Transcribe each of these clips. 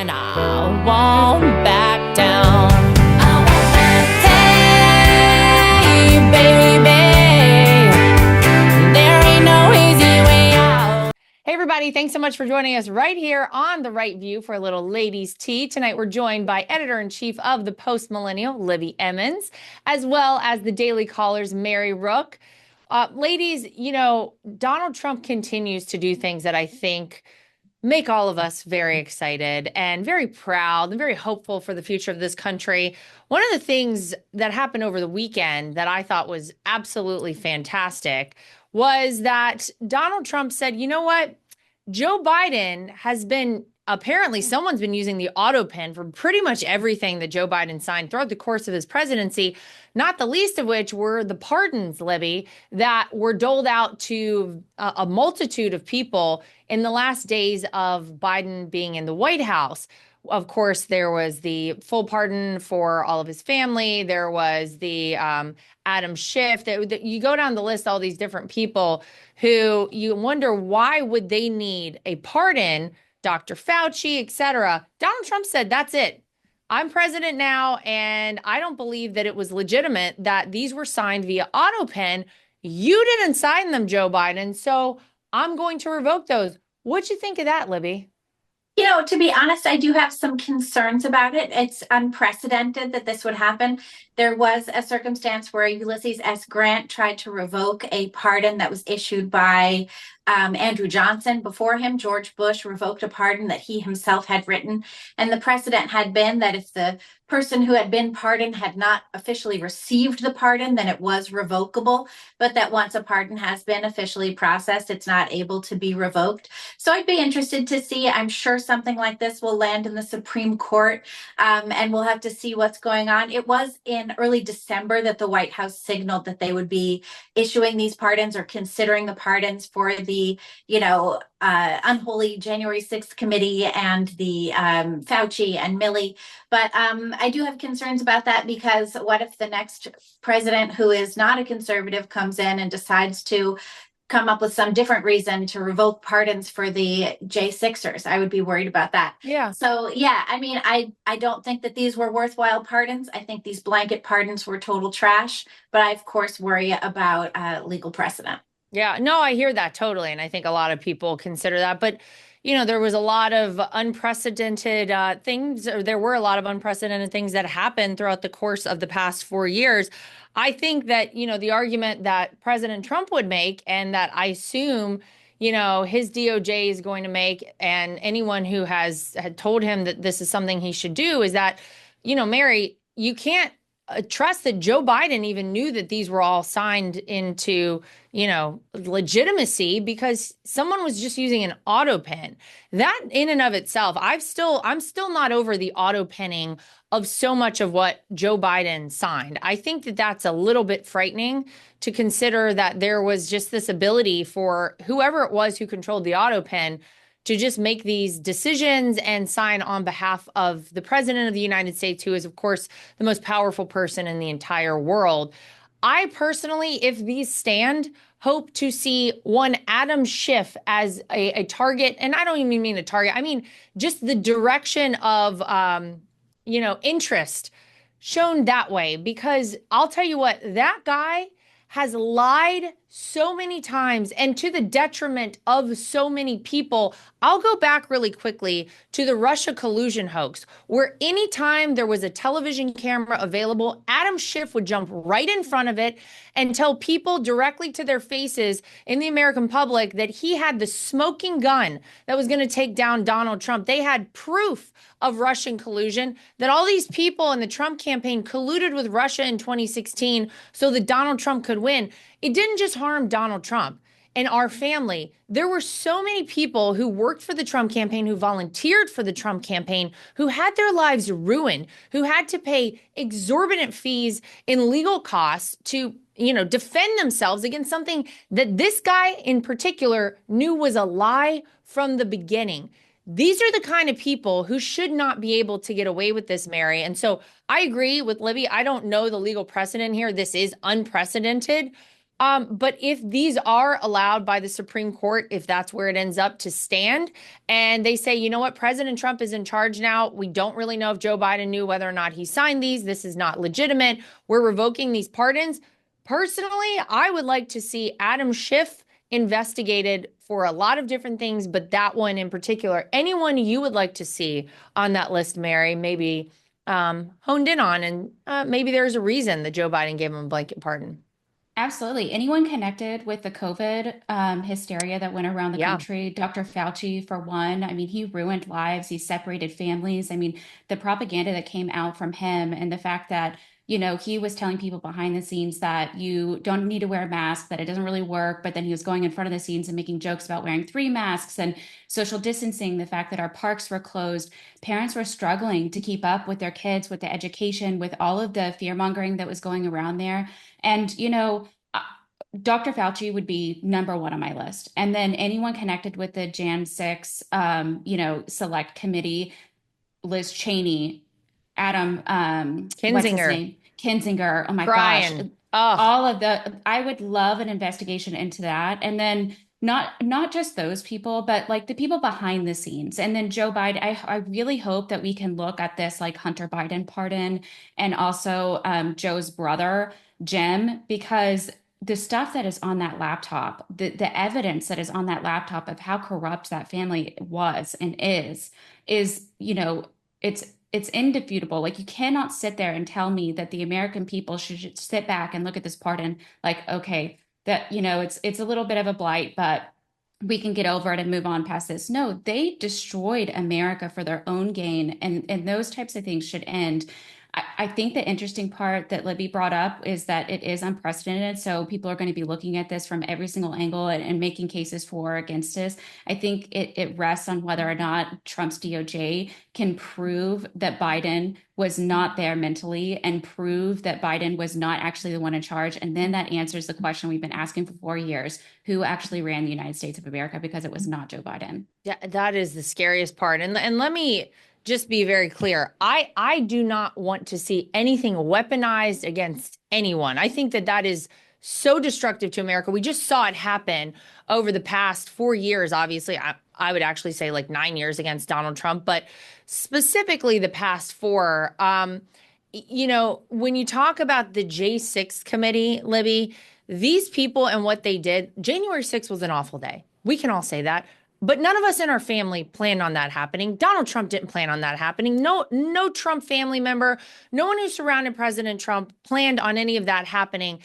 and I won't back down. Hey, baby, there ain't no easy way out. Hey, everybody, thanks so much for joining us right here on The Right View for a little ladies' tea. Tonight, we're joined by editor-in-chief of the Post Millennial, Libby Emmons, as well as the Daily Caller's Mary Rooke. Ladies, you know, Donald Trump continues to do things that I think make all of us very excited and very proud and very hopeful for the future of this country. One of the things that happened over the weekend that I thought was absolutely fantastic was that Donald Trump said, you know what? Joe Biden has been apparently someone's been using the auto pen for pretty much everything that Joe Biden signed throughout the course of his presidency, not the least of which were the pardons, Libby, that were doled out to a multitude of people in the last days of Biden being in the White House. Of course, there was the full pardon for all of his family. There was the Adam Schiff. You go down the list, all these different people who you wonder why would they need a pardon, Dr. Fauci, et cetera. Donald Trump said, that's it. I'm president now, and I don't believe that it was legitimate that these were signed via auto pen. You didn't sign them, Joe Biden, so I'm going to revoke those. What'd you think of that, Libby? You know, to be honest, I do have some concerns about it. It's unprecedented that this would happen. There was a circumstance where Ulysses S. Grant tried to revoke a pardon that was issued by Andrew Johnson. Before him, George Bush revoked a pardon that he himself had written. And the precedent had been that if the person who had been pardoned had not officially received the pardon, then it was revocable. But that once a pardon has been officially processed, it's not able to be revoked. So I'd be interested to see. I'm sure something like this will land in the Supreme Court, and we'll have to see what's going on. It was in early December that the White House signaled that they would be issuing these pardons or considering the pardons for the, unholy January 6th committee and the Fauci and Milley. But I do have concerns about that because what if the next president who is not a conservative comes in and decides to come up with some different reason to revoke pardons for the J6ers? I would be worried about that. Yeah. So, yeah, I mean, I don't think that these were worthwhile pardons. I think these blanket pardons were total trash, but I, of course, worry about legal precedent. Yeah, no, I hear that totally. And I think a lot of people consider that. But, you know, there was a lot of unprecedented things, or there were a lot of unprecedented things that happened throughout the course of the past 4 years. I think that, you know, the argument that President Trump would make, and that I assume, you know, his DOJ is going to make, and anyone who had told him that this is something he should do, is that, you know, Mary, you can't trust that Joe Biden even knew that these were all signed into, you know, legitimacy because someone was just using an auto pen. That in and of itself, I'm still not over the auto penning of so much of what Joe Biden signed. I think that that's a little bit frightening to consider that there was just this ability for whoever it was who controlled the auto pen to just make these decisions and sign on behalf of the president of the United States, who is, of course, the most powerful person in the entire world. I personally, if these stand, hope to see one Adam Schiff as a target. And I don't even mean a target. I mean, just the direction of, interest shown that way. Because I'll tell you what, that guy has lied so many times and to the detriment of so many people. I'll go back really quickly to the Russia collusion hoax, where anytime there was a television camera available, Adam Schiff would jump right in front of it and tell people directly to their faces in the American public that he had the smoking gun that was going to take down Donald Trump. They had proof of Russian collusion, that all these people in the Trump campaign colluded with Russia in 2016 so that Donald Trump could win. It didn't just harm Donald Trump and our family. There were so many people who worked for the Trump campaign, who volunteered for the Trump campaign, who had their lives ruined, who had to pay exorbitant fees in legal costs to, defend themselves against something that this guy in particular knew was a lie from the beginning. These are the kind of people who should not be able to get away with this, Mary. And so I agree with Libby. I don't know the legal precedent here. This is unprecedented. But if these are allowed by the Supreme Court, if that's where it ends up to stand, and they say, you know what, President Trump is in charge now. We don't really know if Joe Biden knew whether or not he signed these. This is not legitimate. We're revoking these pardons. Personally, I would like to see Adam Schiff investigated for a lot of different things, but that one in particular. Anyone you would like to see on that list, Mary, maybe honed in on, and maybe there's a reason that Joe Biden gave him a blanket pardon. Absolutely. Anyone connected with the COVID hysteria that went around the Yeah. country, Dr. Fauci, for one, I mean, he ruined lives, he separated families. I mean, the propaganda that came out from him and the fact that, he was telling people behind the scenes that you don't need to wear a mask, that it doesn't really work. But then he was going in front of the scenes and making jokes about wearing 3 masks and social distancing, the fact that our parks were closed. Parents were struggling to keep up with their kids, with the education, with all of the fear mongering that was going around there. And, Dr. Fauci would be number one on my list. And then anyone connected with the Jan 6, select committee, Liz Cheney, Adam, what's his Kinzinger, name? Kinzinger. Oh my gosh. Brian. Oh, I would love an investigation into that. And then not just those people, but like the people behind the scenes. And then Joe Biden, I really hope that we can look at this like Hunter Biden pardon and also Joe's brother, Jim, because the stuff that is on that laptop, the evidence that is on that laptop of how corrupt that family was and is, it's indefutable. Like you cannot sit there and tell me that the American people should sit back and look at this pardon like, okay, that, it's a little bit of a blight, but we can get over it and move on past this. No, they destroyed America for their own gain, and those types of things should end. I think the interesting part that Libby brought up is that it is unprecedented. So people are going to be looking at this from every single angle and making cases for or against this. I think it rests on whether or not Trump's DOJ can prove that Biden was not there mentally and prove that Biden was not actually the one in charge. And then that answers the question we've been asking for 4 years, who actually ran the United States of America, because it was not Joe Biden. yeah, that is the scariest part. And let me just be very clear. I do not want to see anything weaponized against anyone. I think that that is so destructive to America. We just saw it happen over the past 4 years. Obviously, I would actually say like 9 years against Donald Trump, but specifically the past four. When you talk about the J6 committee, Libby, these people and what they did, January 6th was an awful day. We can all say that. But none of us in our family planned on that happening. Donald Trump didn't plan on that happening. No Trump family member, no one who surrounded President Trump planned on any of that happening.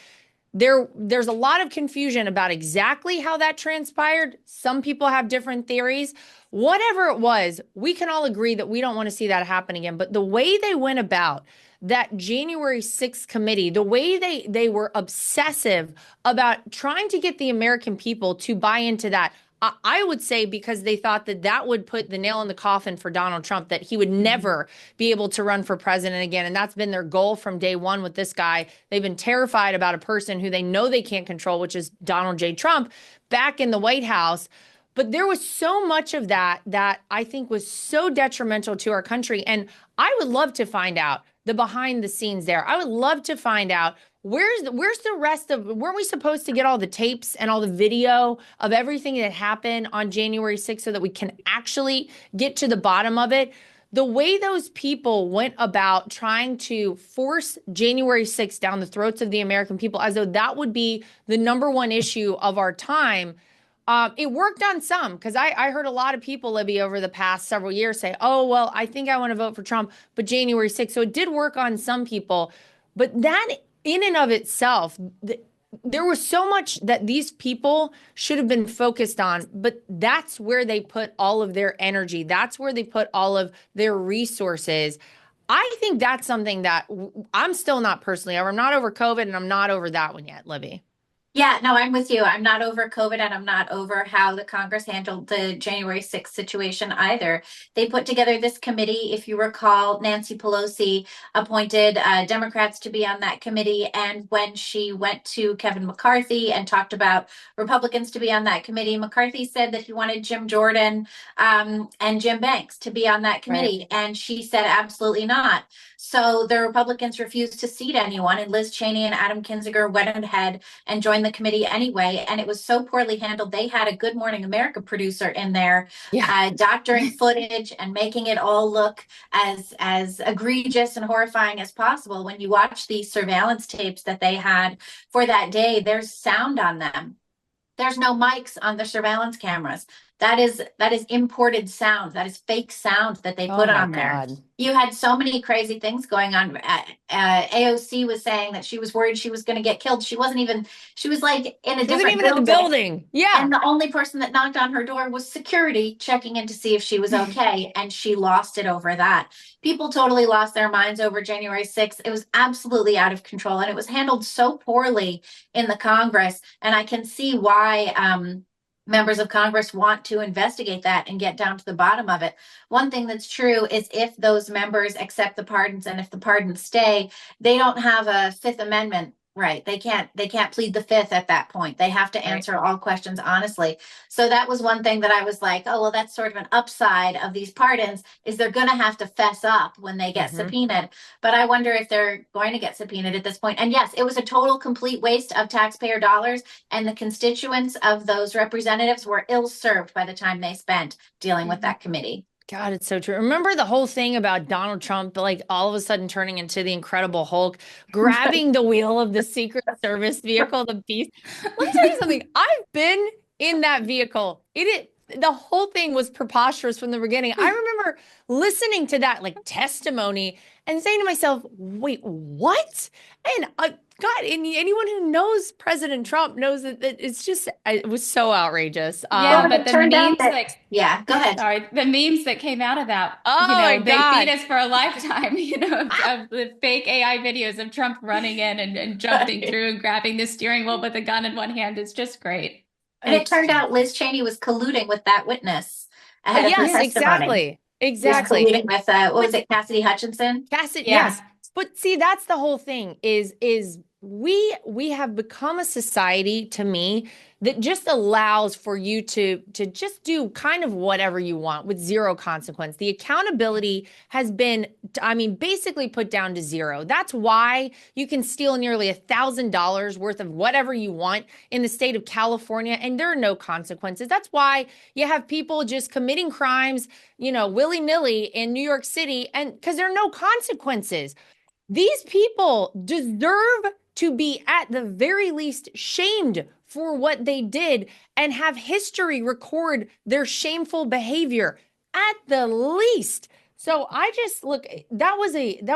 There's a lot of confusion about exactly how that transpired. Some people have different theories. Whatever it was, we can all agree that we don't want to see that happen again. But the way they went about that January 6th committee, the way they were obsessive about trying to get the American people to buy into that, I would say because they thought that that would put the nail in the coffin for Donald Trump, that he would never be able to run for president again. And that's been their goal from day one with this guy. They've been terrified about a person who they know they can't control, which is Donald J. Trump, back in the White House. But there was so much of that I think was so detrimental to our country. And I would love to find out the behind the scenes there. I would love to find out where's the rest of, weren't we supposed to get all the tapes and all the video of everything that happened on January 6th so that we can actually get to the bottom of it? The way those people went about trying to force January 6th down the throats of the American people, as though that would be the number one issue of our time. It worked on some, because I heard a lot of people, Libby, over the past several years say, oh, well, I think I want to vote for Trump, but January 6th. So it did work on some people. But that in and of itself, there was so much that these people should have been focused on, but that's where they put all of their energy. That's where they put all of their resources. I think that's something that I'm still not personally over. I'm not over COVID, and I'm not over that one yet, Libby. Yeah, no, I'm with you. I'm not over COVID, and I'm not over how the Congress handled the January 6th situation either. They put together this committee. If you recall, Nancy Pelosi appointed Democrats to be on that committee. And when she went to Kevin McCarthy and talked about Republicans to be on that committee, McCarthy said that he wanted Jim Jordan and Jim Banks to be on that committee. Right. And she said absolutely not. So the Republicans refused to seat anyone, and Liz Cheney and Adam Kinzinger went ahead and joined join the committee anyway. And it was so poorly handled. They had a Good Morning America producer in there, doctoring footage and making it all look as egregious and horrifying as possible. When you watch these surveillance tapes that they had for that day, there's sound on them. There's no mics on the surveillance cameras. That is imported sound. That is fake sound that they put on there. You had so many crazy things going on. AOC was saying that she was worried she was going to get killed. She was like in a different building. Yeah. And the only person that knocked on her door was security checking in to see if she was okay. And she lost it over that. People totally lost their minds over January 6th. It was absolutely out of control. And it was handled so poorly in the Congress. And I can see why members of Congress want to investigate that and get down to the bottom of it. One thing that's true is if those members accept the pardons and if the pardons stay, they don't have a Fifth Amendment right. They can't plead the fifth at that point. They have to answer all questions honestly. So that was one thing that I was like, oh, well, that's sort of an upside of these pardons is they're going to have to fess up when they get subpoenaed. But I wonder if they're going to get subpoenaed at this point. And yes, it was a total complete waste of taxpayer dollars. And the constituents of those representatives were ill-served by the time they spent dealing with that committee. God, it's so true. Remember the whole thing about Donald Trump, like all of a sudden turning into the Incredible Hulk, grabbing the wheel of the Secret Service vehicle, the Beast. Let me tell you something. I've been in that vehicle. The whole thing was preposterous from the beginning. I remember listening to that like testimony and saying to myself, wait, what? And God, anyone who knows President Trump knows that it was so outrageous. Yeah, but the memes go ahead. Sorry, the memes that came out of that, my God. they feed us for a lifetime, of the fake AI videos of Trump running in and jumping through and grabbing the steering wheel with a gun in one hand is just great. And it turned out Liz Cheney was colluding with that witness ahead of her testimony. Exactly. Colluding with, what was it, Cassidy Hutchinson? Yes. But see, that's the whole thing is we have become a society, to me, that just allows for you to just do kind of whatever you want with zero consequence. The accountability has been, basically put down to zero. That's why you can steal nearly $1,000 worth of whatever you want in the state of California, and there are no consequences. That's why you have people just committing crimes, willy-nilly in New York City, and because there are no consequences. These people deserve to be, at the very least, shamed for what they did and have history record their shameful behavior at the least. So I just that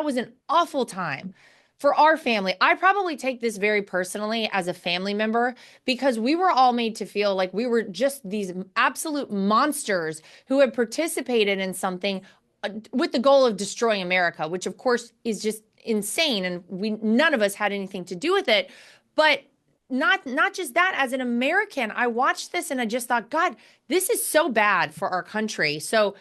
was an awful time for our family. I probably take this very personally as a family member because we were all made to feel like we were just these absolute monsters who had participated in something with the goal of destroying America, which of course is just insane, and none of us had anything to do with it. But not just that, as an American, I watched this and I just thought, God, this is so bad for our country. So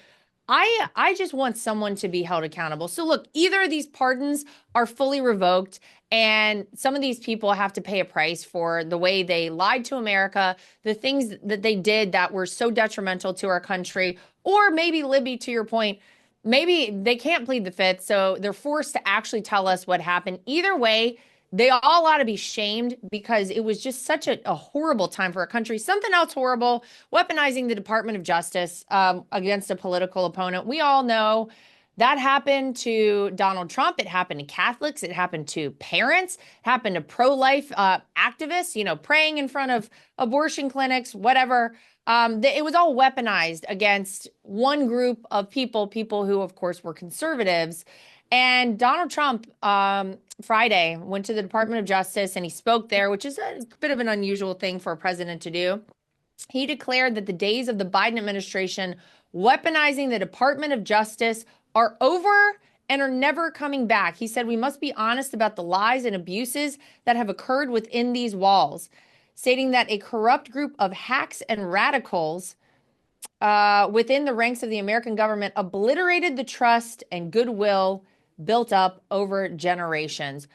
I just want someone to be held accountable. So look, either of these pardons are fully revoked and some of these people have to pay a price for the way they lied to America, the things that they did that were so detrimental to our country, or maybe, Libby, to your point, maybe they can't plead the fifth, so they're forced to actually tell us what happened. Either way, they all ought to be shamed because it was just such a horrible time for our country. Something else horrible, weaponizing the Department of Justice against a political opponent. We all know that happened to Donald Trump. It happened to Catholics. It happened to parents. It happened to pro-life activists, praying in front of abortion clinics, whatever. It was all weaponized against one group of people who, of course, were conservatives. And Donald Trump, Friday, went to the Department of Justice and he spoke there, which is a bit of an unusual thing for a president to do. He declared that the days of the Biden administration weaponizing the Department of Justice are over and are never coming back. He said we must be honest about the lies and abuses that have occurred within these walls, stating that a corrupt group of hacks and radicals within the ranks of the American government obliterated the trust and goodwill built up over generations.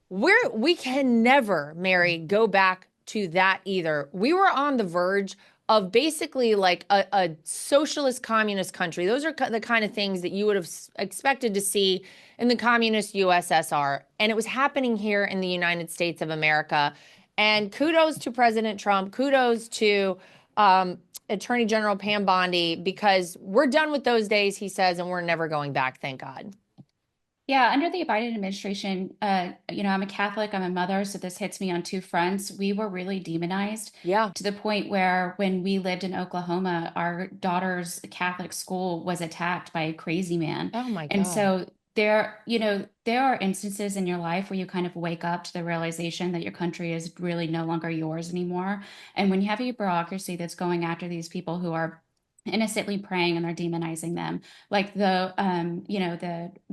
We can never, Mary, go back to that either. We were on the verge of basically like a socialist communist country. Those are the kind of things that you would have expected to see in the communist USSR. And it was happening here in the United States of America. And kudos to President Trump. Kudos to Attorney General Pam Bondi, because we're done with those days, he says, and we're never going back, thank God. Yeah, under the Biden administration, I'm a Catholic, I'm a mother, so this hits me on two fronts. We were really demonized Yeah. to the point where when we lived in Oklahoma, our daughter's Catholic school was attacked by a crazy man. Oh my And God. so there are instances in your life where you kind of wake up to the realization that your country is really no longer yours anymore. And when you have a bureaucracy that's going after these people who are innocently praying and they're demonizing them, like the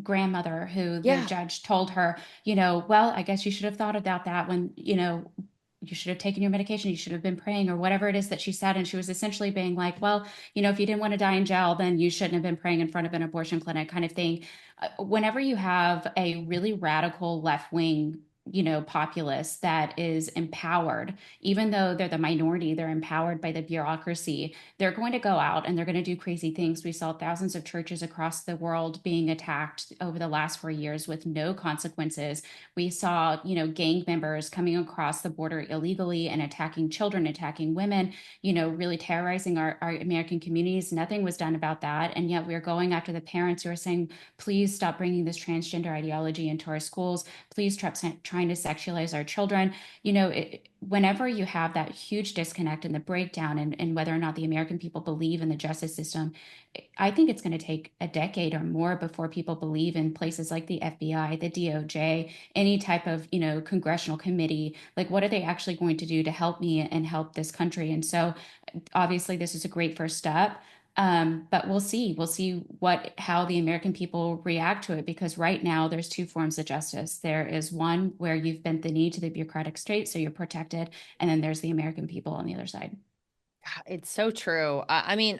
grandmother who the Yeah. judge told her, well, I guess you should have thought about that when, you should have taken your medication, you should have been praying, or whatever it is that she said. And she was essentially being like, well, if you didn't want to die in jail, then you shouldn't have been praying in front of an abortion clinic, kind of thing. Whenever you have a really radical left wing populace that is empowered, even though they're the minority, they're empowered by the bureaucracy, they're going to go out and they're going to do crazy things. We saw thousands of churches across the world being attacked over the last 4 years with no consequences. We saw, gang members coming across the border illegally and attacking children, attacking women, really terrorizing our American communities. Nothing was done about that. And yet we're going after the parents who are saying, please stop bringing this transgender ideology into our schools. Please stop trying to sexualize our children. Whenever you have that huge disconnect and the breakdown and whether or not the American people believe in the justice system, I think it's going to take a decade or more before people believe in places like the FBI, the DOJ, any type of, congressional committee. Like, what are they actually going to do to help me and help this country? And so obviously this is a great first step. But we'll see. We'll see how the American people react to it, because right now there's two forms of justice. There is one where you've bent the knee to the bureaucratic state, so you're protected, and then there's the American people on the other side. It's so true. I mean,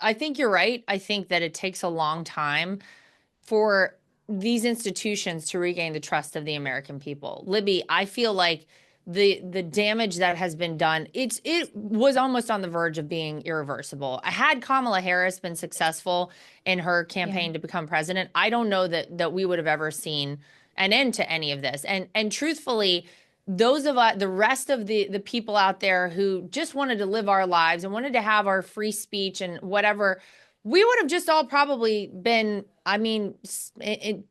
I think you're right. I think that it takes a long time for these institutions to regain the trust of the American people. Libby, I feel like the damage that has been done, it was almost on the verge of being irreversible. Had Kamala Harris been successful in her campaign to become president, I don't know that we would have ever seen an end to any of this. And truthfully, those of us, the rest of the people out there who just wanted to live our lives and wanted to have our free speech and whatever, we would have just all probably been, I mean,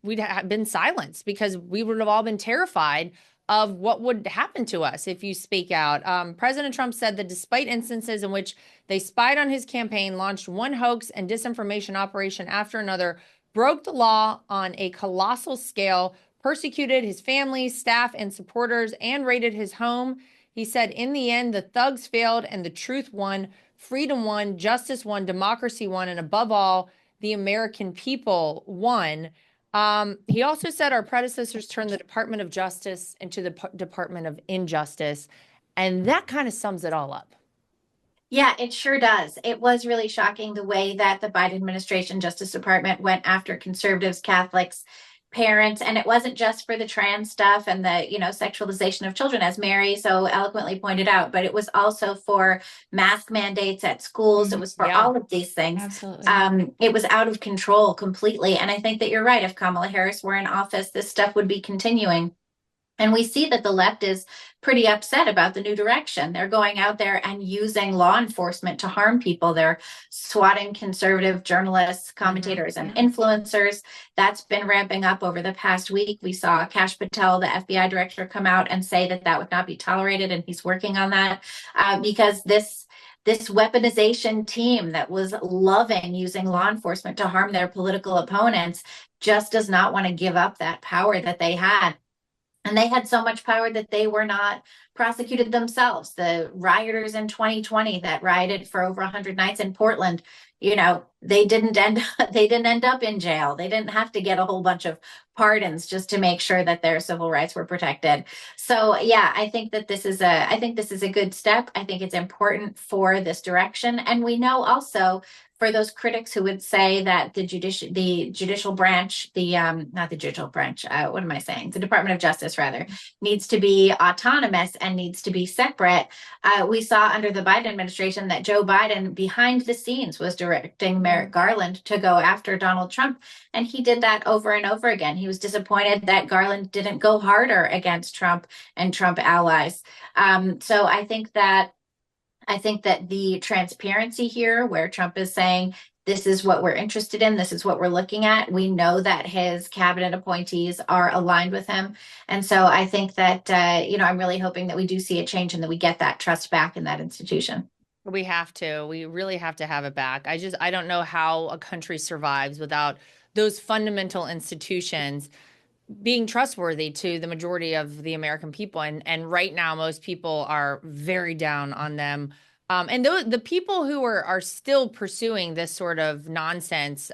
we'd have been silenced, because we would have all been terrified of what would happen to us if you speak out. President Trump said that despite instances in which they spied on his campaign, launched one hoax and disinformation operation after another, broke the law on a colossal scale, persecuted his family, staff, and supporters, and raided his home. He said, in the end, the thugs failed and the truth won, freedom won, justice won, democracy won, and above all, the American people won. He also said our predecessors turned the Department of Justice into the Department of Injustice. And that kind of sums it all up. Yeah, it sure does. It was really shocking the way that the Biden administration Justice Department went after conservatives, Catholics, parents. And it wasn't just for the trans stuff and the, sexualization of children, as Mary so eloquently pointed out, but it was also for mask mandates at schools. It was for all of these things. Absolutely. It was out of control completely. And I think that you're right. If Kamala Harris were in office, this stuff would be continuing. And we see that the left is pretty upset about the new direction. They're going out there and using law enforcement to harm people. They're swatting conservative journalists, commentators, and influencers. That's been ramping up over the past week. We saw Kash Patel, the FBI director, come out and say that that would not be tolerated, and he's working on that because this weaponization team that was loving using law enforcement to harm their political opponents just does not want to give up that power that they had. And they had so much power that they were not prosecuted themselves. The rioters in 2020 that rioted for over 100 nights in Portland, they didn't end up in jail. They didn't have to get a whole bunch of pardons just to make sure that their civil rights were protected. So yeah, I think this is a good step. I think it's important for this direction. And we know also for those critics who would say that the judicial branch, not the judicial branch, what am I saying? The Department of Justice, rather, needs to be autonomous and needs to be separate. We saw under the Biden administration that Joe Biden, behind the scenes, was directing Merrick Garland to go after Donald Trump. And he did that over and over again. He was disappointed that Garland didn't go harder against Trump and Trump allies. So I think that the transparency here, where Trump is saying, this is what we're interested in, this is what we're looking at. We know that his cabinet appointees are aligned with him. And so I think that, I'm really hoping that we do see a change and that we get that trust back in that institution. We have to. We really have to have it back. I don't know how a country survives without those fundamental institutions being trustworthy to the majority of the American people. And right now, most people are very down on them. And the people who are still pursuing this sort of nonsense,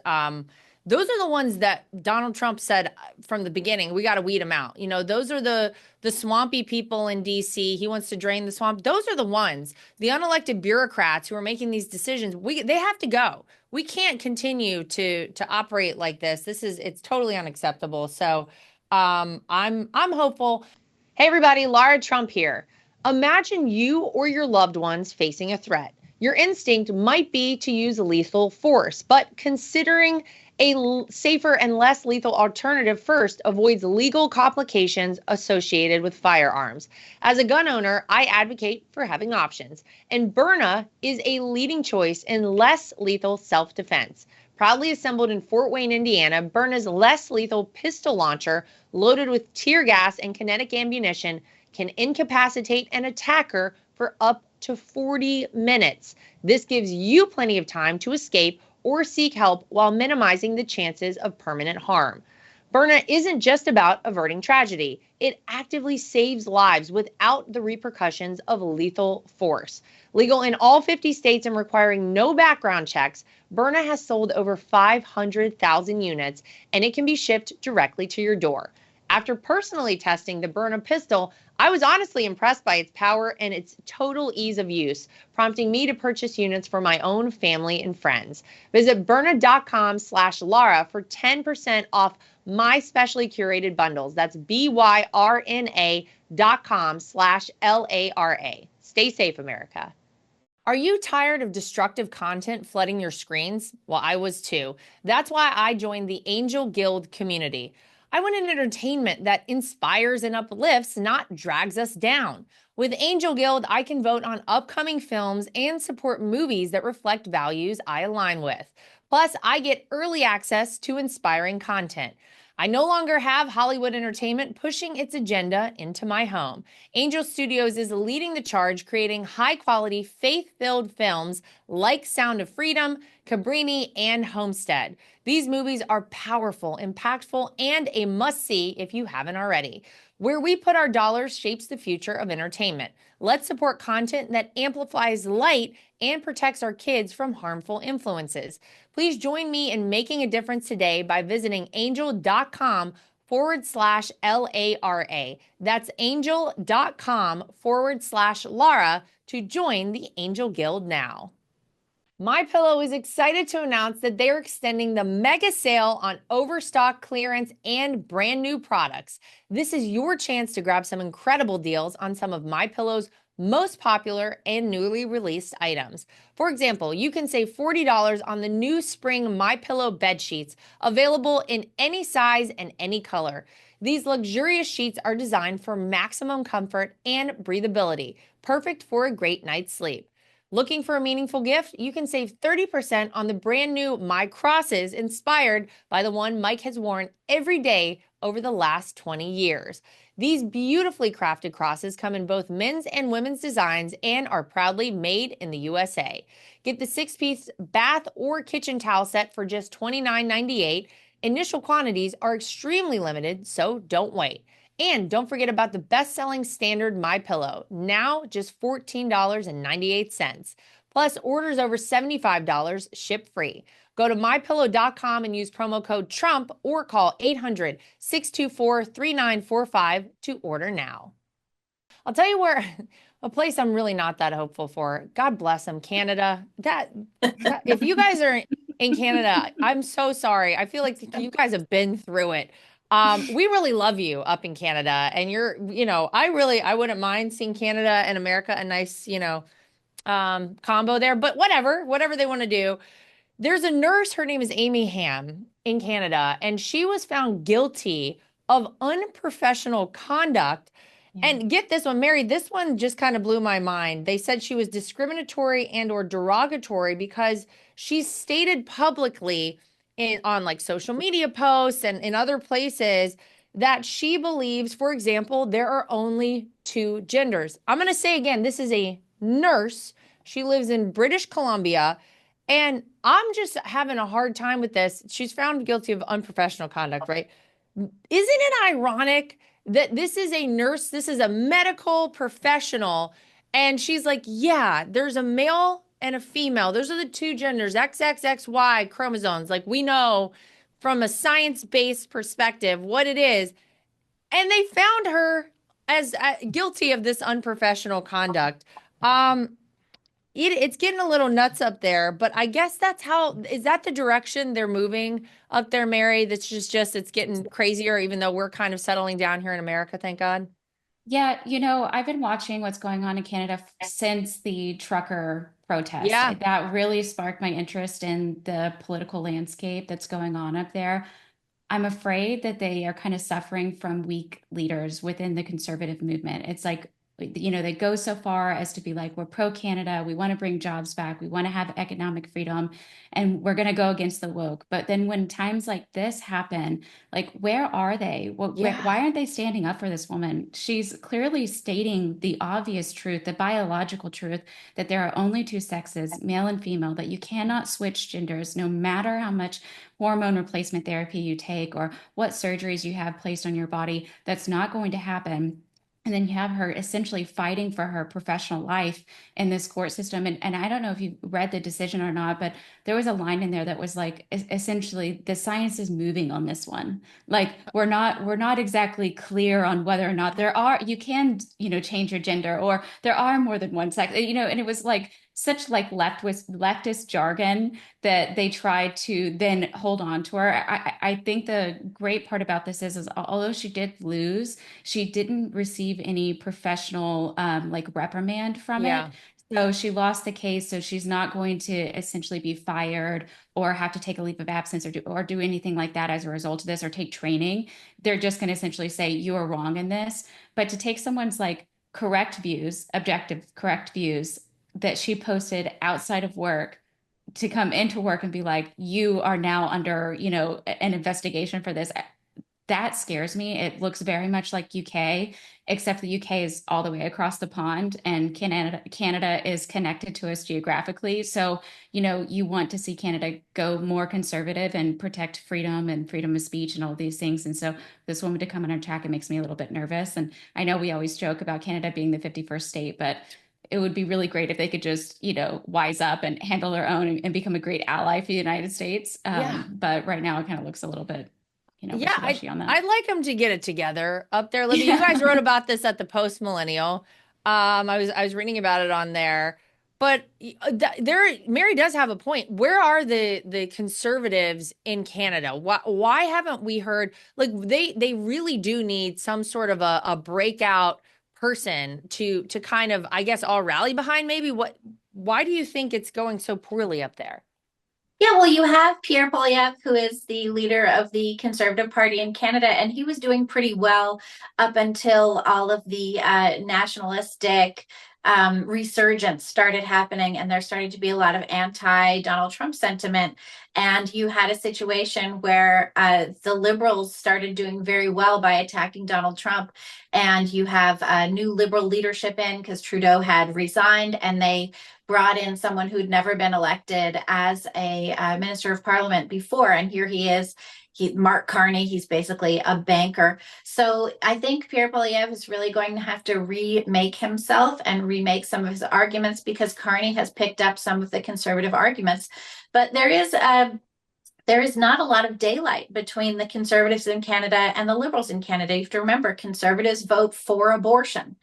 those are the ones that Donald Trump said from the beginning, we got to weed them out. Those are the swampy people in DC. He wants to drain the swamp. Those are the ones, the unelected bureaucrats who are making these decisions. They have to go. We can't continue to operate like this. It's totally unacceptable. So I'm hopeful. Hey everybody, Lara Trump here. Imagine you or your loved ones facing a threat. Your instinct might be to use lethal force, but considering a safer and less lethal alternative first avoids legal complications associated with firearms. As a gun owner, I advocate for having options, and Byrna is a leading choice in less lethal self-defense. Proudly assembled in Fort Wayne, Indiana, Byrna's less lethal pistol launcher, loaded with tear gas and kinetic ammunition, can incapacitate an attacker for up to 40 minutes. This gives you plenty of time to escape or seek help while minimizing the chances of permanent harm. Byrna isn't just about averting tragedy. It actively saves lives without the repercussions of lethal force. Legal in all 50 states and requiring no background checks, Byrna has sold over 500,000 units, and it can be shipped directly to your door. After personally testing the Byrna pistol, I was honestly impressed by its power and its total ease of use, prompting me to purchase units for my own family and friends. Visit Byrna.com/Lara for 10% off my specially curated bundles. That's BYRNA.com/LARA. Stay safe, America. Are you tired of destructive content flooding your screens? Well, I was too. That's why I joined the Angel Guild community. I want an entertainment that inspires and uplifts, not drags us down. With Angel Guild, I can vote on upcoming films and support movies that reflect values I align with. Plus, I get early access to inspiring content. I no longer have Hollywood Entertainment pushing its agenda into my home. Angel Studios is leading the charge, creating high-quality, faith-filled films like Sound of Freedom, Cabrini, and Homestead. These movies are powerful, impactful, and a must-see if you haven't already. Where we put our dollars shapes the future of entertainment. Let's support content that amplifies light and protects our kids from harmful influences. Please join me in making a difference today by visiting angel.com/LARA. That's angel.com/Lara to join the Angel Guild now. MyPillow is excited to announce that they're extending the mega sale on overstock clearance and brand new products. This is your chance to grab some incredible deals on some of MyPillow's most popular and newly released items. For example, you can save $40 on the new spring MyPillow bed sheets, available in any size and any color. These luxurious sheets are designed for maximum comfort and breathability, perfect for a great night's sleep. Looking for a meaningful gift? You can save 30% on the brand new My Crosses, inspired by the one Mike has worn every day over the last 20 years. These beautifully crafted crosses come in both men's and women's designs and are proudly made in the USA. Get the 6-piece bath or kitchen towel set for just $29.98. Initial quantities are extremely limited, so don't wait. And don't forget about the best-selling standard MyPillow, now just $14.98. Plus, orders over $75 ship free. Go to mypillow.com and use promo code TRUMP or call 800-624-3945 to order now. I'll tell you where a place I'm really not that hopeful for. God bless them, Canada. If you guys are in Canada, I'm so sorry. I feel like you guys have been through it. We really love you up in Canada, and I wouldn't mind seeing Canada and America, a nice, combo there, but whatever they want to do. There's a nurse, her name is Amy Ham in Canada, and she was found guilty of unprofessional conduct. Yeah. And get this one, Mary, this one just kind of blew my mind. They said she was discriminatory and or derogatory because she stated publicly on like social media posts and in other places that she believes, for example, there are only two genders. I'm going to say again, this is a nurse. She lives in British Columbia. And I'm just having a hard time with this. She's found guilty of unprofessional conduct, right? Isn't it ironic that this is a nurse, this is a medical professional, and she's like, yeah, there's a male and a female. Those are the two genders, XXXY chromosomes. Like we know from a science-based perspective what it is. And they found her as guilty of this unprofessional conduct. It's getting a little nuts up there, but I guess is that the direction they're moving up there, Mary? That's just it's getting crazier, even though we're kind of settling down here in America, thank God. Yeah, I've been watching what's going on in Canada since the trucker protest. Yeah. That really sparked my interest in the political landscape that's going on up there. I'm afraid that they are kind of suffering from weak leaders within the conservative movement. It's like, they go so far as to be like, we're pro Canada, we want to bring jobs back, we want to have economic freedom, and we're going to go against the woke. But then when times like this happen, like, where are they? Why aren't they standing up for this woman? She's clearly stating the obvious truth, the biological truth, that there are only two sexes, male and female, that you cannot switch genders no matter how much hormone replacement therapy you take or what surgeries you have placed on your body. That's not going to happen. And then you have her essentially fighting for her professional life in this court system. And I don't know if you read the decision or not, but there was a line in there that was like, essentially, the science is moving on this one. Like, we're not exactly clear on whether or not you can, change your gender, or there are more than one sex, and it was like such like leftist jargon that they tried to then hold on to her. I think the great part about this is although she did lose, she didn't receive any professional like reprimand from it. So she lost the case. So she's not going to essentially be fired or have to take a leave of absence or do anything like that as a result of this, or take training. They're just going to essentially say, you are wrong in this. But to take someone's like objective correct views that she posted outside of work to come into work and be like, you are now under, an investigation for this. That scares me. It looks very much like UK, except the UK is all the way across the pond, and Canada is connected to us geographically. So, you want to see Canada go more conservative and protect freedom and freedom of speech and all these things. And so this woman to come on our track, it makes me a little bit nervous. And I know we always joke about Canada being the 51st state, but it would be really great if they could just, wise up and handle their own and become a great ally for the United States. But right now it kind of looks a little bit, wishy-washy on that. I'd like them to get it together up there, Libby. You guys wrote about this at the Post Millennial. I was reading about it on there, but Mary does have a point. Where are the conservatives in Canada? Why haven't we heard, like, they really do need some sort of a breakout person to kind of, I guess, all rally behind? Maybe why do you think it's going so poorly up there? Yeah, well, you have Pierre Poilievre, who is the leader of the Conservative Party in Canada, and he was doing pretty well up until all of the nationalistic resurgence started happening, and there started to be a lot of anti-Donald Trump sentiment. And you had a situation where the Liberals started doing very well by attacking Donald Trump. And you have new Liberal leadership in, because Trudeau had resigned, and they brought in someone who'd never been elected as a Minister of Parliament before. And here he is. Mark Carney, he's basically a banker. So I think Pierre Poilievre is really going to have to remake himself and remake some of his arguments, because Carney has picked up some of the conservative arguments. But there is not a lot of daylight between the conservatives in Canada and the Liberals in Canada. You have to remember, conservatives vote for abortion.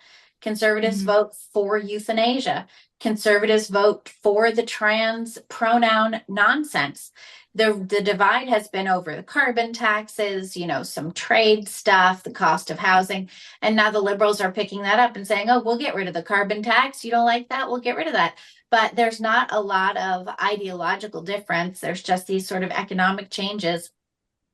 Conservatives vote for euthanasia. Conservatives vote for the trans pronoun nonsense. The divide has been over the carbon taxes, some trade stuff, the cost of housing. And now the liberals are picking that up and saying, oh, we'll get rid of the carbon tax. You don't like that? We'll get rid of that. But there's not a lot of ideological difference. There's just these sort of economic changes.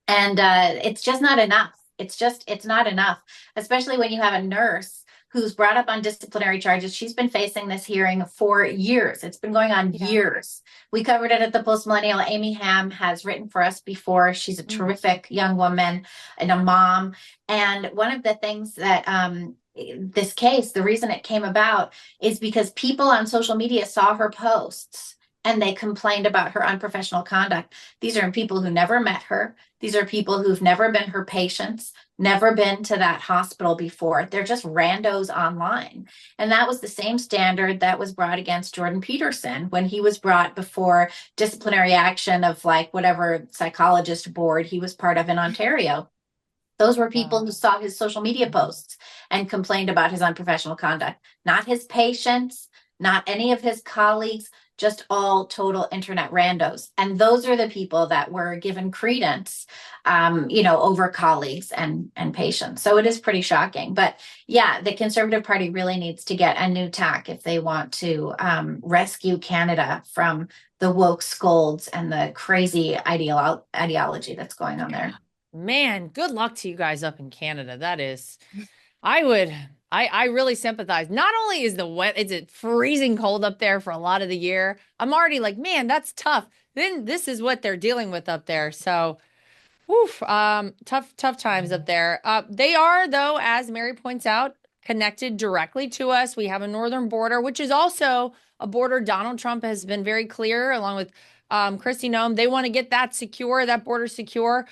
And it's just not enough. It's not enough, especially when you have a nurse who's brought up on disciplinary charges. She's been facing this hearing for years. It's been going on years. We covered it at the Post Millennial. Amy Ham has written for us before. She's a terrific young woman and a mom. And one of the things that this case, the reason it came about is because people on social media saw her posts and they complained about her unprofessional conduct. These are people who never met her. These are people who've never been her patients, never been to that hospital before. They're just randos online. And that was the same standard that was brought against Jordan Peterson when he was brought before disciplinary action of whatever psychologist board he was part of in Ontario. Those were people who saw his social media posts and complained about his unprofessional conduct, not his patients, not any of his colleagues, just all total internet randos. And those are the people that were given credence, over colleagues and patients. So it is pretty shocking. But yeah, the Conservative Party really needs to get a new tack if they want to rescue Canada from the woke scolds and the crazy ideology that's going on there. Man, good luck to you guys up in Canada. That is, I really sympathize. Not only is it freezing cold up there for a lot of the year. I'm already like, man, that's tough. Then this is what they're dealing with up there. So, tough times up there. They are, though, as Mary points out, connected directly to us. We have a northern border, which is also a border Donald Trump has been very clear, along with Kristi Noem. They want to get that border secure.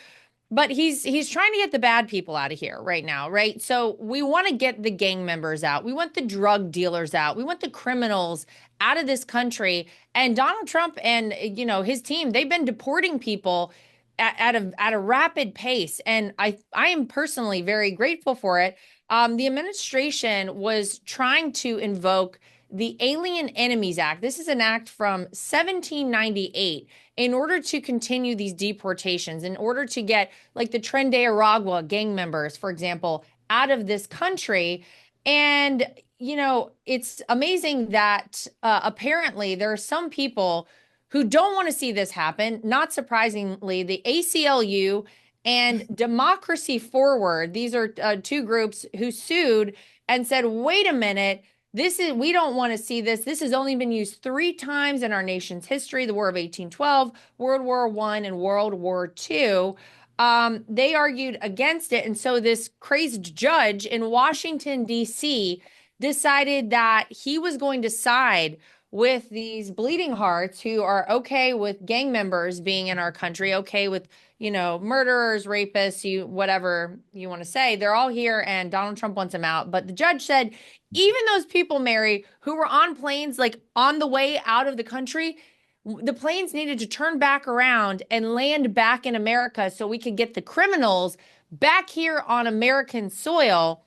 But he's trying to get the bad people out of here right now, right? So we want to get the gang members out. We want the drug dealers out. We want the criminals out of this country. And Donald Trump and, his team, they've been deporting people at a rapid pace. And I am personally very grateful for it. The administration was trying to invoke the Alien Enemies Act. This is an act from 1798 in order to continue these deportations, in order to get like the Tren de Aragua gang members, for example, out of this country. And, it's amazing that apparently there are some people who don't want to see this happen. Not surprisingly, the ACLU and Democracy Forward, these are two groups who sued and said, wait a minute, we don't want to see this. This has only been used 3 times in our nation's history: the War of 1812, World War I, and World War II. They argued against it. And so this crazed judge in Washington, D.C. decided that he was going to side with these bleeding hearts who are okay with gang members being in our country, okay with, murderers, rapists, whatever you want to say. They're all here and Donald Trump wants them out. But the judge said, even those people, Mary, who were on planes, like on the way out of the country, the planes needed to turn back around and land back in America so we could get the criminals back here on American soil.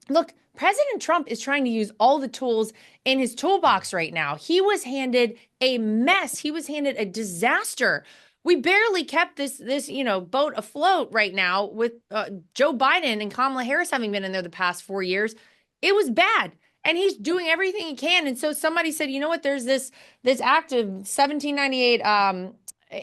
Look, President Trump is trying to use all the tools in his toolbox right now. He was handed a mess. He was handed a disaster. We barely kept this boat afloat right now with Joe Biden and Kamala Harris having been in there the past 4 years. It was bad. And he's doing everything he can. And so somebody said, you know what, there's this act of 1798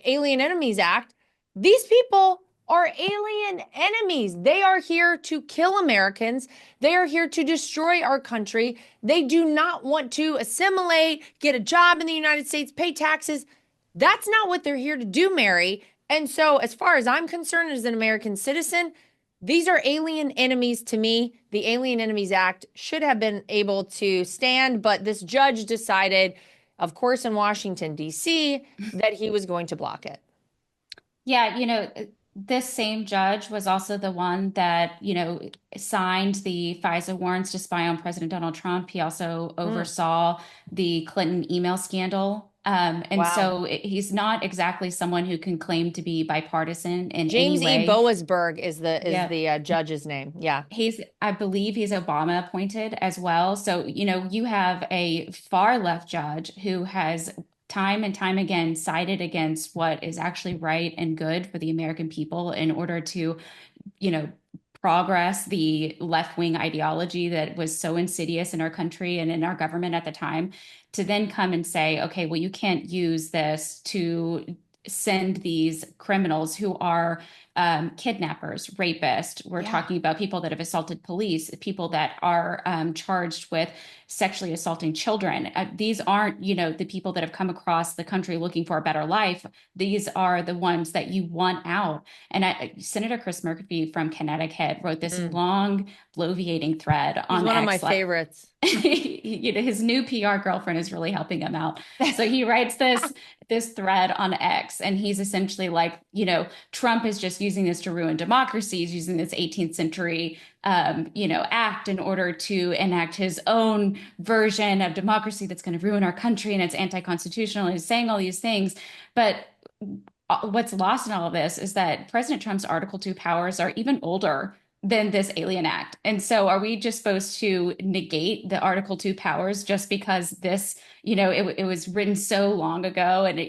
Alien Enemies Act. These people are alien enemies. They are here to kill Americans. They are here to destroy our country. They do not want to assimilate, get a job in the United States, pay taxes. That's not what they're here to do, Mary. And so as far as I'm concerned as an American citizen, these are alien enemies to me. The Alien Enemies Act should have been able to stand, but this judge decided, of course, in Washington, D.C., that he was going to block it. Yeah, this same judge was also the one that, signed the FISA warrants to spy on President Donald Trump. He also oversaw the Clinton email scandal And Wow. so he's not exactly someone who can claim to be bipartisan in any James E. way. Boasberg is the Yeah. judge's name. Yeah. I believe he's Obama appointed as well. So, you have a far left judge who has time and time again sided against what is actually right and good for the American people in order to, you know, progress the left wing ideology that was so insidious in our country and in our government at the time, to then come and say, okay, well, you can't use this to send these criminals who are kidnappers, rapists. We're talking about people that have assaulted police, people that are charged with sexually assaulting children. These aren't, the people that have come across the country looking for a better life. These are the ones that you want out. And Senator Chris Murphy from Connecticut wrote this long, bloviating thread on He's one of my X, favorites. his new PR girlfriend is really helping him out. So he writes this thread on X, and he's essentially like, Trump is just using this to ruin democracy. He's using this 18th century, act in order to enact his own version of democracy that's going to ruin our country, and it's anti-constitutional. He's saying all these things, but what's lost in all of this is that President Trump's Article 2 powers are even older than this Alien Act. And so are we just supposed to negate the Article 2 powers just because this, it was written so long ago? And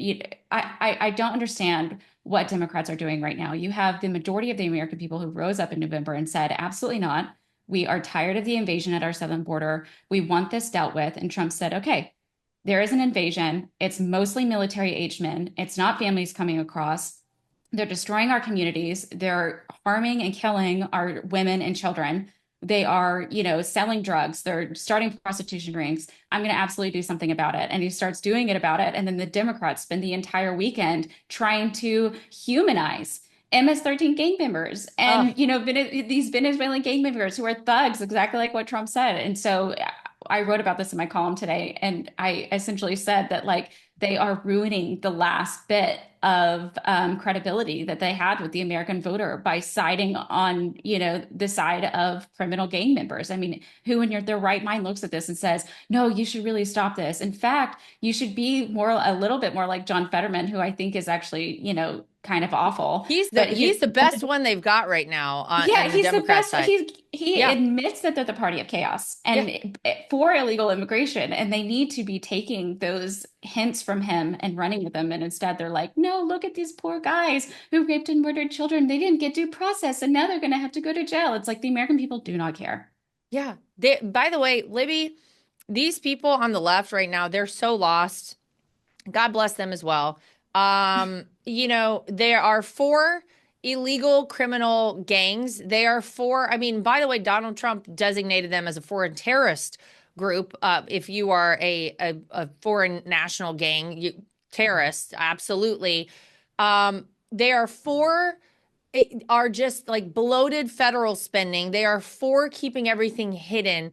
I don't understand what Democrats are doing right now. You have the majority of the American people who rose up in November and said, absolutely not. We are tired of the invasion at our southern border. We want this dealt with. And Trump said, okay, there is an invasion. It's mostly military-aged men. It's not families coming across. They're destroying our communities. They're harming and killing our women and children. They are, selling drugs. They're starting prostitution rings. I'm going to absolutely do something about it. And he starts doing it about it. And then the Democrats spend the entire weekend trying to humanize MS-13 gang members and, these Venezuelan gang members who are thugs, exactly like what Trump said. And so I wrote about this in my column today, and I essentially said that, they are ruining the last bit of credibility that they had with the American voter by siding on, the side of criminal gang members. I mean, who in their right mind looks at this and says, no, you should really stop this. In fact, you should be a little bit more like John Fetterman, who I think is actually, kind of awful. He's the best one they've got right now on he's the Democrat the best. side. He admits that they're the party of chaos and for illegal immigration, and they need to be taking those hints from him and running with them. And instead they're like, no, look at these poor guys who raped and murdered children. They didn't get due process, and now they're going to have to go to jail. It's like the American people do not care. Yeah. By the way, Libby, these people on the left right now, they're so lost. God bless them as well. There are 4 illegal criminal gangs. They are 4. I mean, by the way, Donald Trump designated them as a foreign terrorist group. If you are a foreign national gang, terrorists, absolutely. They are 4 are just like bloated federal spending. They are 4 keeping everything hidden.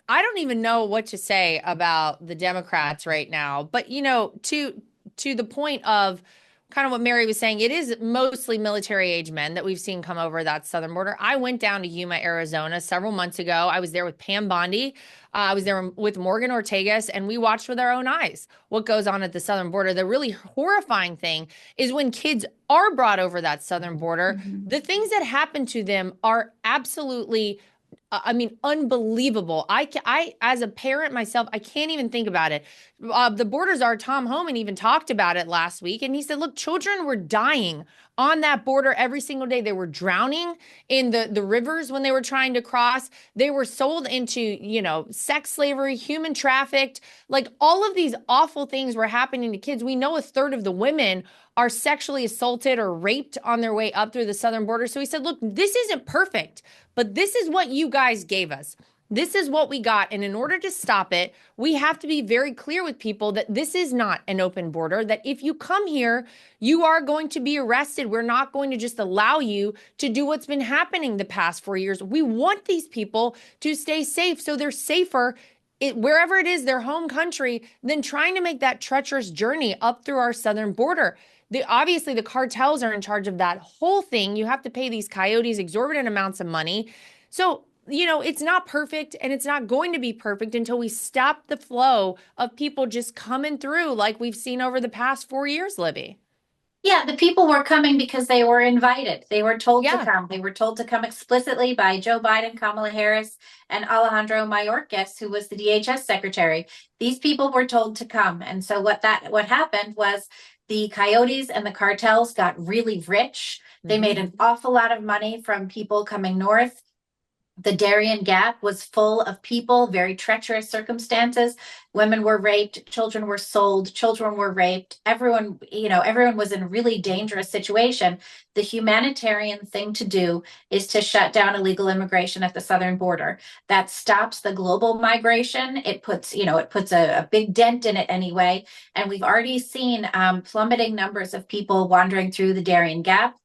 I don't even know what to say about the Democrats right now. But, to the point of kind of what Mary was saying, it is mostly military-age men that we've seen come over that southern border. I went down to Yuma, Arizona several months ago. I was there with Pam Bondi. I was there with Morgan Ortagus, and we watched with our own eyes what goes on at the southern border. The really horrifying thing is when kids are brought over that southern border, the things that happen to them are absolutely unbelievable. I, as a parent myself, I can't even think about it. The border czar, Tom Homan, even talked about it last week. And he said, look, children were dying on that border every single day. They were drowning in the rivers when they were trying to cross. They were sold into, sex slavery, human trafficked. Like, all of these awful things were happening to kids. We know 1/3 of the women are sexually assaulted or raped on their way up through the southern border. So he said, look, this isn't perfect, but this is what you guys gave us. This is what we got. And in order to stop it, we have to be very clear with people that this is not an open border, that if you come here, you are going to be arrested. We're not going to just allow you to do what's been happening the past 4 years. We want these people to stay safe so they're safer wherever it is, their home country, than trying to make that treacherous journey up through our southern border. Obviously, the cartels are in charge of that whole thing. You have to pay these coyotes exorbitant amounts of money. So it's not perfect and it's not going to be perfect until we stop the flow of people just coming through like we've seen over the past 4 years, Libby. Yeah, the people were coming because they were invited. They were told to Yeah, come. They were told to come explicitly by Joe Biden, Kamala Harris, and Alejandro Mayorkas, who was the DHS secretary. These people were told to come. And so what happened was the coyotes and the cartels got really rich. They made an awful lot of money from people coming north. The Darien Gap was full of people, very treacherous circumstances. Women were raped, children were sold, children were raped. Everyone was in a really dangerous situation. The humanitarian thing to do is to shut down illegal immigration at the southern border. That stops the global migration. It puts a big dent in it anyway. And we've already seen plummeting numbers of people wandering through the Darien Gap,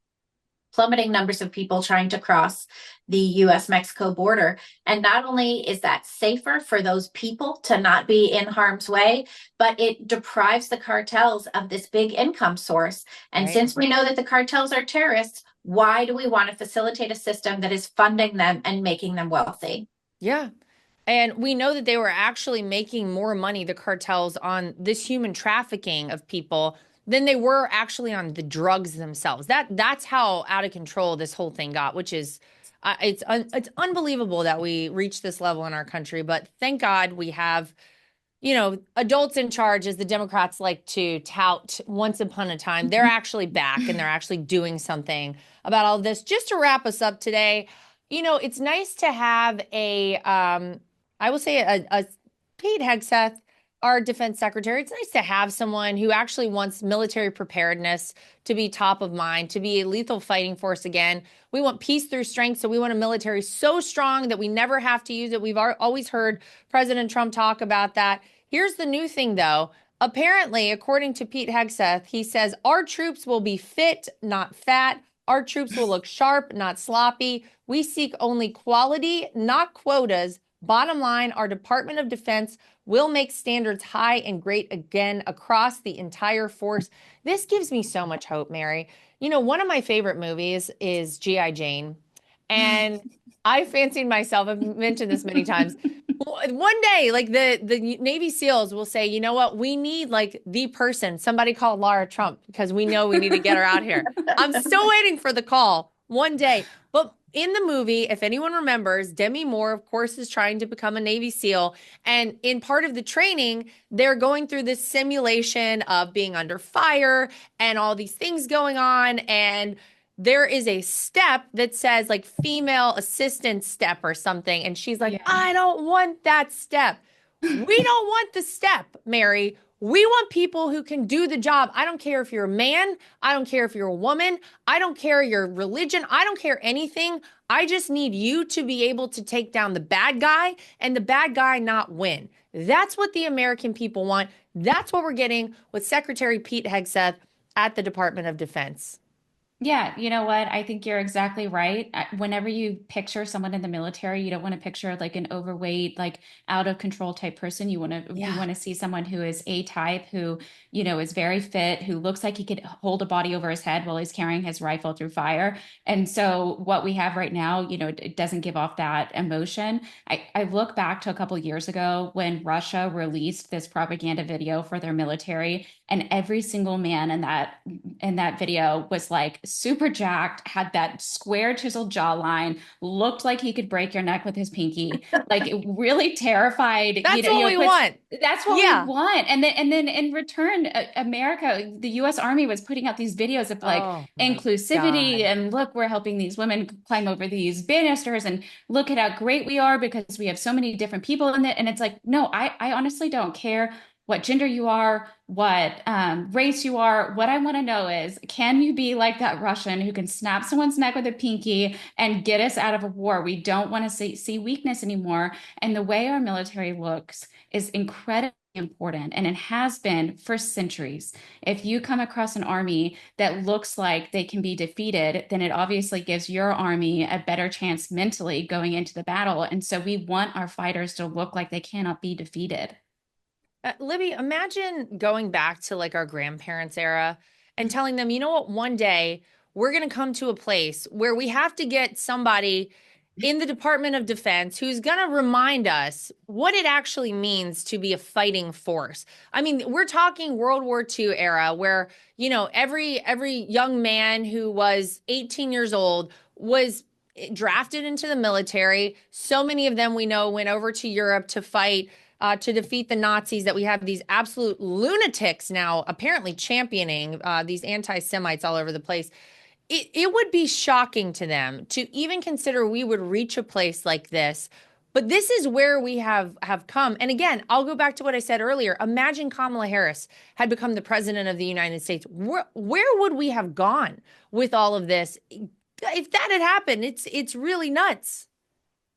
plummeting numbers of people trying to cross the US Mexico border. And not only is that safer for those people to not be in harm's way, but it deprives the cartels of this big income source. And right. Since we know that the cartels are terrorists, why do we want to facilitate a system that is funding them and making them wealthy? Yeah. And we know that they were actually making more money, the cartels, on this human trafficking of people than they were actually on the drugs themselves. That's how out of control this whole thing got, which is it's unbelievable that we reached this level in our country. But thank God we have, adults in charge, as the Democrats like to tout once upon a time. They're actually back and they're actually doing something about all of this. Just to wrap us up today, it's nice to have I will say a Pete Hegseth, our defense secretary. It's nice to have someone who actually wants military preparedness to be top of mind, to be a lethal fighting force again. We want peace through strength, so we want a military so strong that we never have to use it. We've always heard President Trump talk about that. Here's the new thing, though. Apparently, according to Pete Hegseth, he says our troops will be fit, not fat. Our troops will look sharp, not sloppy. We seek only quality, not quotas. Bottom line, our Department of Defense will make standards high and great again across the entire force. This gives me so much hope, Mary. One of my favorite movies is G.I. Jane. And I fancied myself, I've mentioned this many times. One day, like the Navy SEALs will say, you know what, we need like the person, somebody called Lara Trump, because we know we need to get her out here. I'm still waiting for the call one day. But in the movie, if anyone remembers, Demi Moore, of course, is trying to become a Navy SEAL. And in part of the training, they're going through this simulation of being under fire and all these things going on. And there is a step that says like female assistant step or something. And she's like, Yeah. I don't want that step. We don't want the step, Mary. We want people who can do the job. I don't care if you're a man. I don't care if you're a woman. I don't care your religion. I don't care anything. I just need you to be able to take down the bad guy and the bad guy not win. That's what the American people want. That's what we're getting with Secretary Pete Hegseth at the Department of Defense. Yeah, you know what? I think you're exactly right. Whenever you picture someone in the military, you don't want to picture like an overweight, like out of control type person. You want to see someone who is A type, who, is very fit, who looks like he could hold a body over his head while he's carrying his rifle through fire. And so what we have right now, it doesn't give off that emotion. I look back to a couple years ago when Russia released this propaganda video for their military, and every single man in that video was like super jacked, had that square chiseled jawline, looked like he could break your neck with his pinky, like really terrified. That's what we want. That's what we want. And then in return, America, the US Army was putting out these videos of like inclusivity and look, we're helping these women climb over these banisters and look at how great we are because we have so many different people in it. And it's like, no, I honestly don't care what gender you are, what race you are. What I want to know is, can you be like that Russian who can snap someone's neck with a pinky and get us out of a war? We don't want to see weakness anymore. And the way our military looks is incredibly important, and it has been for centuries. If you come across an army that looks like they can be defeated, then it obviously gives your army a better chance mentally going into the battle. And so we want our fighters to look like they cannot be defeated. Libby, imagine going back to like our grandparents' era and telling them, you know what, one day we're going to come to a place where we have to get somebody in the Department of Defense who's going to remind us what it actually means to be a fighting force. I mean, we're talking World War II era where, you know, every young man who was 18 years old was drafted into the military. So many of them we know went over to Europe to fight to defeat the Nazis, that we have these absolute lunatics now apparently championing these anti-Semites all over the place. It would be shocking to them to even consider we would reach a place like this. But this is where we have come. And again, I'll go back to what I said earlier. Imagine Kamala Harris had become the president of the United States. Where would we have gone with all of this? If that had happened, it's really nuts.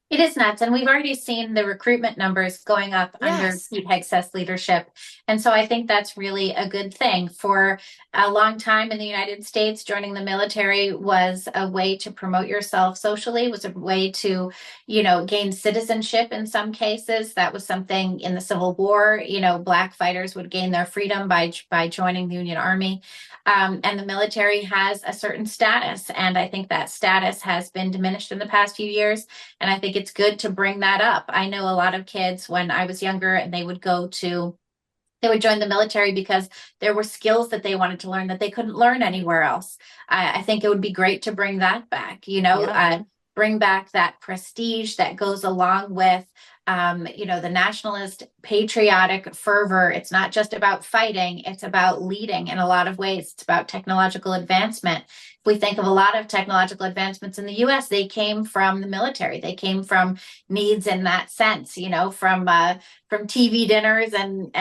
It is nuts. And we've already seen the recruitment numbers going up under Yes. Pete Hegseth's leadership. And so I think that's really a good thing. For a long time in the United States, joining the military was a way to promote yourself socially, was a way to, you know, gain citizenship in some cases. That was something in the Civil War, you know, Black fighters would gain their freedom by joining the Union Army. And the military has a certain status. And I think that status has been diminished in the past few years. And I think it's good to bring that up. I know a lot of kids when I was younger, and they would join the military because there were skills that they wanted to learn that they couldn't learn anywhere else. I think it would be great to bring that back, you know, bring back that prestige that goes along with, you know, the nationalist patriotic fervor. It's not just about fighting, it's about leading in a lot of ways. It's about technological advancement. If we think of a lot of technological advancements in the US, they came from the military. They came from needs in that sense, you know, from TV dinners and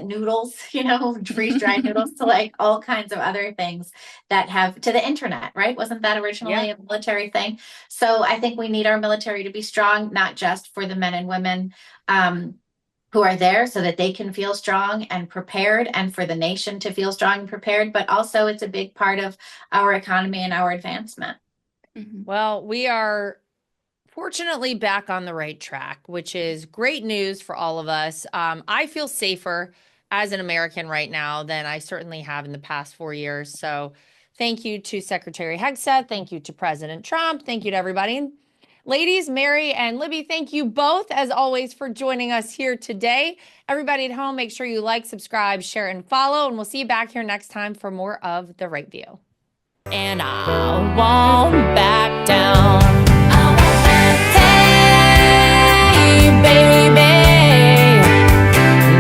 noodles, you know, freeze-dried noodles, to like all kinds of other things that have, to the internet, right? Wasn't that originally a military thing? So I think we need our military to be strong, not just for the men and women who are there so that they can feel strong and prepared, and for the nation to feel strong and prepared, but also it's a big part of our economy and our advancement. Well, we are fortunately back on the right track, which is great news for all of us. I feel safer as an American right now than I certainly have in the past 4 years. So thank you to Secretary Hegseth. Thank you to President Trump. Thank you to everybody. And ladies, Mary and Libby, thank you both, as always, for joining us here today. Everybody at home, make sure you like, subscribe, share, and follow. And we'll see you back here next time for more of The Right View. And I won't back down. Hey, baby,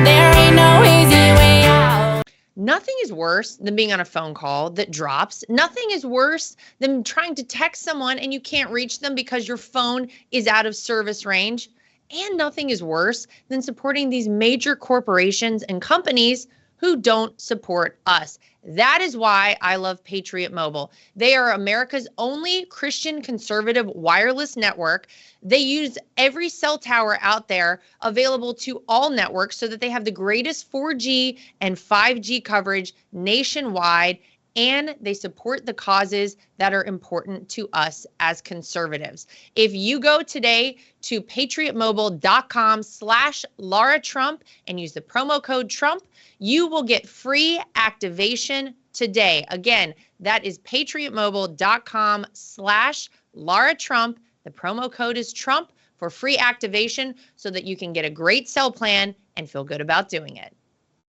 there ain't no easy way out. Nothing is worse than being on a phone call that drops. Nothing is worse than trying to text someone and you can't reach them because your phone is out of service range. And nothing is worse than supporting these major corporations and companies who don't support us. That is why I love Patriot Mobile. They are America's only Christian conservative wireless network. They use every cell tower out there available to all networks so that they have the greatest 4G and 5G coverage nationwide, and they support the causes that are important to us as conservatives. If you go today to patriotmobile.com/Lara Trump and use the promo code Trump, you will get free activation today. Again, that is patriotmobile.com/Lara Trump. The promo code is Trump for free activation so that you can get a great cell plan and feel good about doing it.